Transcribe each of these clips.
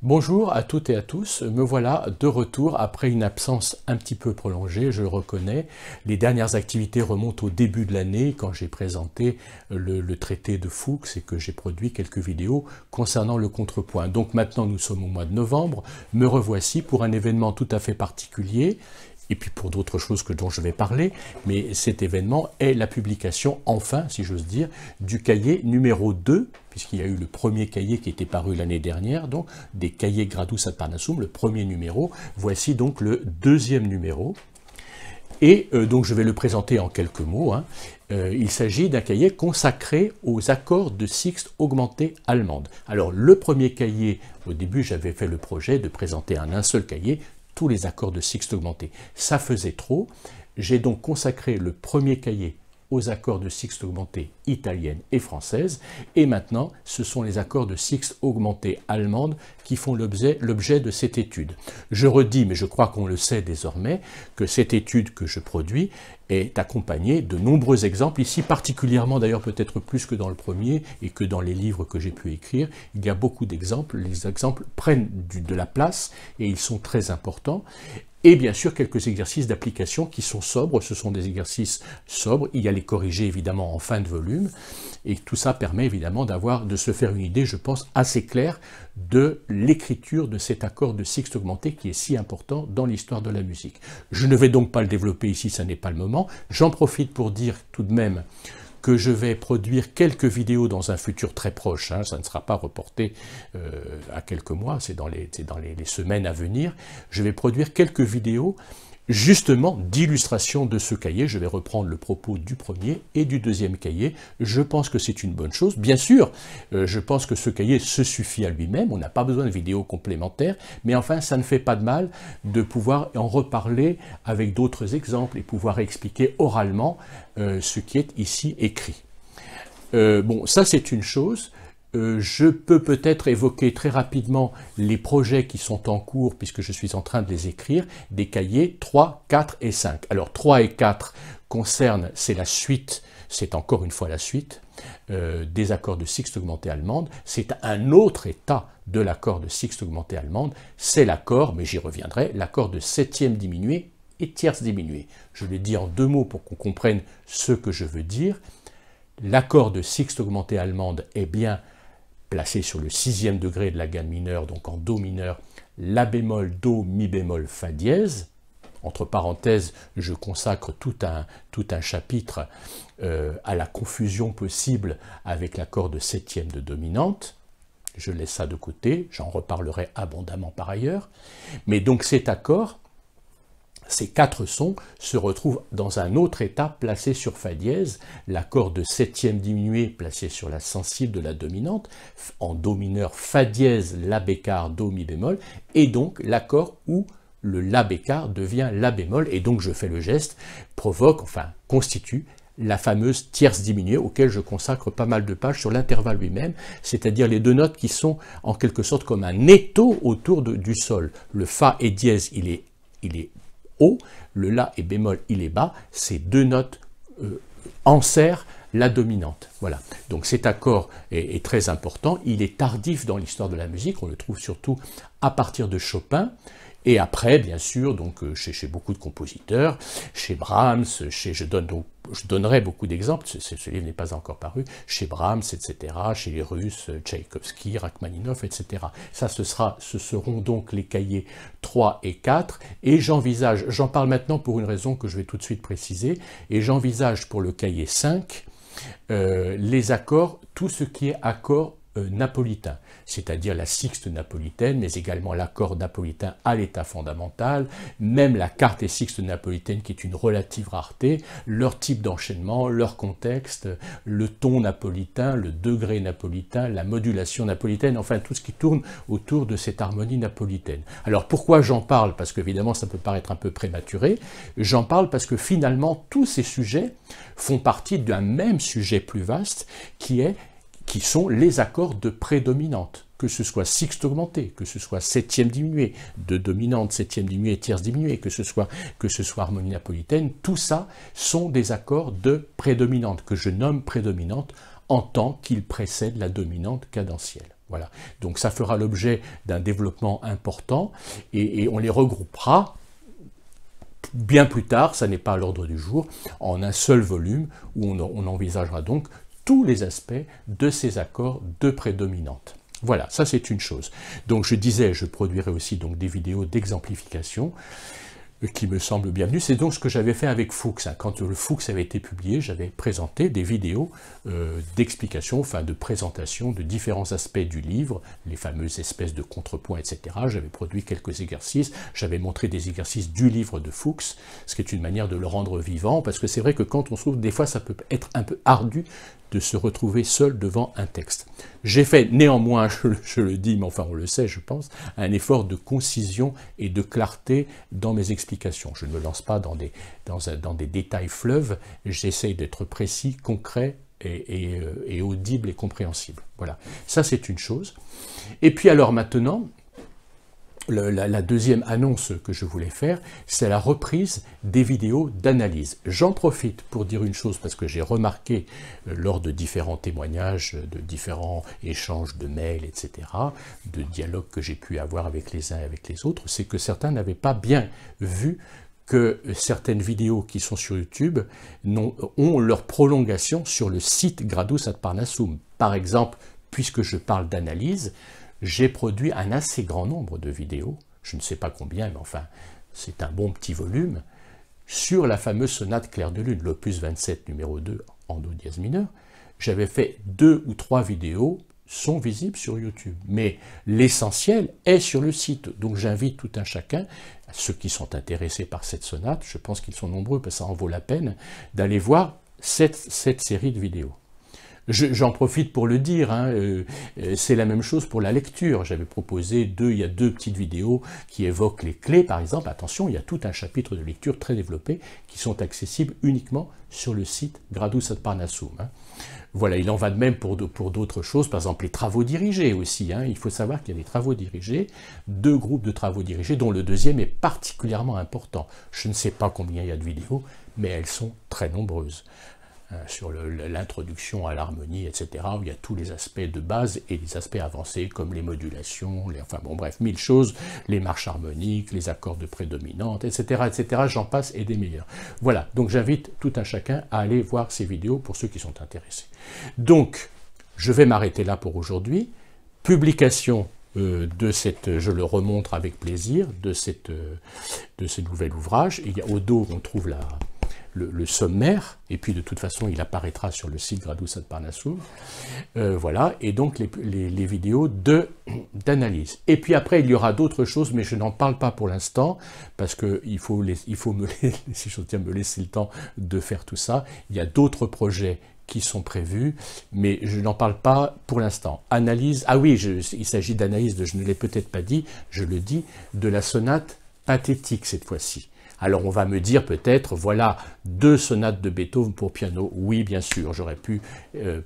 Bonjour à toutes et à tous, me voilà de retour après une absence un petit peu prolongée, je le reconnais. Les dernières activités remontent au début de l'année quand j'ai présenté le traité de Fuchs et que j'ai produit quelques vidéos concernant le contrepoint. Donc maintenant nous sommes au mois de novembre, me revoici pour un événement tout à fait particulier. Et puis pour d'autres choses dont je vais parler, mais cet événement est la publication, enfin, si j'ose dire, du cahier numéro 2, puisqu'il y a eu le premier cahier qui était paru l'année dernière, donc des cahiers Gradus ad Parnassum, le premier numéro. Voici donc le deuxième numéro. Et donc je vais le présenter en quelques mots. Il s'agit d'un cahier consacré aux accords de sixte augmentée allemande. Alors le premier cahier, au début j'avais fait le projet de présenter un seul cahier, tous les accords de sixte augmenté. Ça faisait trop. J'ai donc consacré le premier cahier aux accords de sixte augmenté italienne et française. Et maintenant, ce sont les accords de sixte augmenté allemande qui font l'objet de cette étude. Je redis, mais je crois qu'on le sait désormais, que cette étude que je produis est accompagnée de nombreux exemples, ici particulièrement d'ailleurs peut-être plus que dans le premier et que dans les livres que j'ai pu écrire. Il y a beaucoup d'exemples, les exemples prennent de la place et ils sont très importants. Et bien sûr, quelques exercices d'application qui sont sobres, ce sont des exercices sobres, il y a les corrigés évidemment en fin de volume, et tout ça permet évidemment de se faire une idée, je pense, assez claire de l'écriture de cet accord de sixte augmenté qui est si important dans l'histoire de la musique. Je ne vais donc pas le développer ici, ça n'est pas le moment, j'en profite pour dire tout de même que je vais produire quelques vidéos dans un futur très proche, ça ne sera pas reporté à quelques mois, c'est dans les semaines à venir. Je vais produire quelques vidéos justement d'illustration de ce cahier. Je vais reprendre le propos du premier et du deuxième cahier. Je pense que c'est une bonne chose. Bien sûr, je pense que ce cahier se suffit à lui-même. On n'a pas besoin de vidéos complémentaires. Mais enfin, ça ne fait pas de mal de pouvoir en reparler avec d'autres exemples et pouvoir expliquer oralement ce qui est ici écrit. Bon, ça c'est une chose. Je peux peut-être évoquer très rapidement les projets qui sont en cours, puisque je suis en train de les écrire, des cahiers 3, 4 et 5. Alors 3 et 4 concernent, c'est la suite, c'est encore une fois la suite, des accords de sixte augmentée allemande. C'est un autre état de l'accord de sixte augmentée allemande, c'est l'accord, mais j'y reviendrai, l'accord de septième diminué et tierce diminuée. Je l'ai dit en deux mots pour qu'on comprenne ce que je veux dire. L'accord de sixte augmentée allemande est bien placé sur le sixième degré de la gamme mineure, donc en Do mineur, La bémol, Do, Mi bémol, Fa dièse. Entre parenthèses, je consacre tout un chapitre à la confusion possible avec l'accord de septième de dominante. Je laisse ça de côté, j'en reparlerai abondamment par ailleurs. Mais donc cet accord, ces quatre sons se retrouvent dans un autre état placé sur Fa dièse, l'accord de septième diminué placé sur la sensible de la dominante, en Do mineur, Fa dièse, La bécard, Do, Mi bémol, et donc l'accord où le La bécard devient La bémol, et donc je fais le geste, constitue la fameuse tierce diminuée, auquel je consacre pas mal de pages sur l'intervalle lui-même, c'est-à-dire les deux notes qui sont en quelque sorte comme un étau autour du sol. Le Fa et dièse, il est haut, le La et bémol, il est bas, ces deux notes enserrent la dominante. Voilà, donc cet accord est très important, il est tardif dans l'histoire de la musique, on le trouve surtout à partir de Chopin, et après, bien sûr, donc chez beaucoup de compositeurs, chez Brahms, je donnerai beaucoup d'exemples, ce livre n'est pas encore paru, chez Brahms, etc., chez les Russes, Tchaïkovski, Rachmaninov, etc. Ça, ce seront donc les cahiers 3 et 4, et j'en parle maintenant pour une raison que je vais tout de suite préciser, et j'envisage pour le cahier 5 les accords, tout ce qui est accord napolitain, c'est-à-dire la sixte napolitaine, mais également l'accord napolitain à l'état fondamental, même la quarte et sixte napolitaine qui est une relative rareté, leur type d'enchaînement, leur contexte, le ton napolitain, le degré napolitain, la modulation napolitaine, enfin tout ce qui tourne autour de cette harmonie napolitaine. Alors pourquoi j'en parle? Parce qu'évidemment ça peut paraître un peu prématuré, j'en parle parce que finalement tous ces sujets font partie d'un même sujet plus vaste qui sont les accords de prédominante, que ce soit sixte augmenté, que ce soit septième diminué, de dominante, septième diminué, tierce diminué, que ce soit harmonie napolitaine, tout ça sont des accords de prédominante, que je nomme prédominante en tant qu'ils précèdent la dominante cadentielle. Voilà. Donc ça fera l'objet d'un développement important et on les regroupera bien plus tard, ça n'est pas à l'ordre du jour, en un seul volume où on envisagera donc tous les aspects de ces accords de prédominante. Voilà, ça c'est une chose. Donc je disais, je produirai aussi donc des vidéos d'exemplification qui me semblent bienvenues. C'est donc ce que j'avais fait avec Fuchs. Quand le Fuchs avait été publié, j'avais présenté des vidéos d'explication, enfin de présentation de différents aspects du livre, les fameuses espèces de contrepoints, etc. J'avais produit quelques exercices, j'avais montré des exercices du livre de Fuchs, ce qui est une manière de le rendre vivant, parce que c'est vrai que quand on se trouve, des fois ça peut être un peu ardu de se retrouver seul devant un texte. J'ai fait néanmoins, je le dis, mais enfin on le sait je pense, un effort de concision et de clarté dans mes explications. Je ne me lance pas dans des détails fleuves, j'essaye d'être précis, concret et audible et compréhensible. Voilà, ça c'est une chose. Et puis alors maintenant, la deuxième annonce que je voulais faire, c'est la reprise des vidéos d'analyse. J'en profite pour dire une chose, parce que j'ai remarqué lors de différents témoignages, de différents échanges de mails, etc., de dialogues que j'ai pu avoir avec les uns et avec les autres, c'est que certains n'avaient pas bien vu que certaines vidéos qui sont sur YouTube ont leur prolongation sur le site Gradus ad Parnassum. Par exemple, puisque je parle d'analyse, j'ai produit un assez grand nombre de vidéos, je ne sais pas combien, mais enfin, c'est un bon petit volume, sur la fameuse sonate Clair de Lune, l'opus 27 numéro 2 en do dièse mineur. J'avais fait 2 ou 3 vidéos, sont visibles sur YouTube, mais l'essentiel est sur le site. Donc j'invite tout un chacun, ceux qui sont intéressés par cette sonate, je pense qu'ils sont nombreux, parce que ça en vaut la peine, d'aller voir cette série de vidéos. J'en profite pour le dire, c'est la même chose pour la lecture. J'avais proposé il y a 2 petites vidéos qui évoquent les clés, par exemple. Attention, il y a tout un chapitre de lecture très développé qui sont accessibles uniquement sur le site Gradus ad Parnassum. Voilà, il en va de même pour d'autres choses, par exemple les travaux dirigés aussi. Il faut savoir qu'il y a des travaux dirigés, 2 groupes de travaux dirigés, dont le deuxième est particulièrement important. Je ne sais pas combien il y a de vidéos, mais elles sont très nombreuses. Sur l'introduction à l'harmonie, etc., où il y a tous les aspects de base et les aspects avancés, comme les modulations, enfin bon bref, 1000 choses, les marches harmoniques, les accords de prédominante, etc., etc., j'en passe et des meilleurs. Voilà, donc j'invite tout un chacun à aller voir ces vidéos pour ceux qui sont intéressés. Donc, je vais m'arrêter là pour aujourd'hui. Publication de cette, je le remontre avec plaisir, de ce nouvel ouvrage. Il y a au dos, on trouve le sommaire, et puis de toute façon il apparaîtra sur le site Gradus ad Parnassum, voilà, et donc les vidéos d'analyse. Et puis après il y aura d'autres choses, mais je n'en parle pas pour l'instant, parce qu'il faut si je tiens à me laisser le temps de faire tout ça. Il y a d'autres projets qui sont prévus, mais je n'en parle pas pour l'instant. Analyse, ah oui, il s'agit d'analyse, je ne l'ai peut-être pas dit, je le dis, de la sonate pathétique cette fois-ci. Alors on va me dire peut-être, voilà, 2 sonates de Beethoven pour piano. Oui, bien sûr, j'aurais pu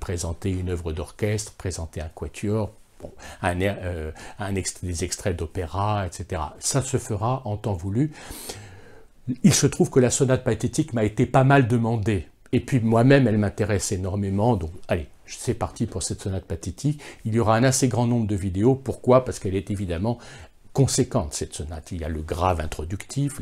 présenter une œuvre d'orchestre, présenter un quatuor, bon, des extraits d'opéra, etc. Ça se fera en temps voulu. Il se trouve que la sonate pathétique m'a été pas mal demandée. Et puis moi-même, elle m'intéresse énormément. Donc allez, c'est parti pour cette sonate pathétique. Il y aura un assez grand nombre de vidéos. Pourquoi? Parce qu'elle est évidemment conséquente, cette sonate. Il y a le grave introductif,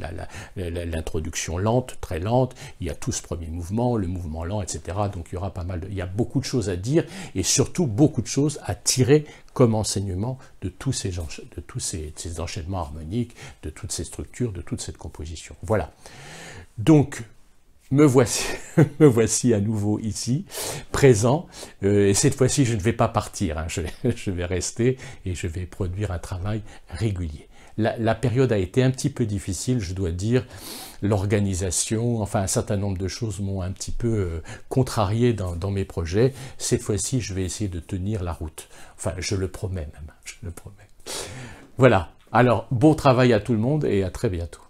l'introduction lente, très lente, il y a tout ce premier mouvement, le mouvement lent, etc. Donc il y aura il y a beaucoup de choses à dire et surtout beaucoup de choses à tirer comme enseignement de tous ces enchaînements harmoniques, de toutes ces structures, de toute cette composition. Voilà. Donc, me voici à nouveau ici, présent, et cette fois-ci je ne vais pas partir, je vais rester et je vais produire un travail régulier. La période a été un petit peu difficile, je dois dire, l'organisation, enfin un certain nombre de choses m'ont un petit peu contrarié dans mes projets. Cette fois-ci je vais essayer de tenir la route, enfin je le promets même, je le promets. Voilà, alors bon travail à tout le monde et à très bientôt.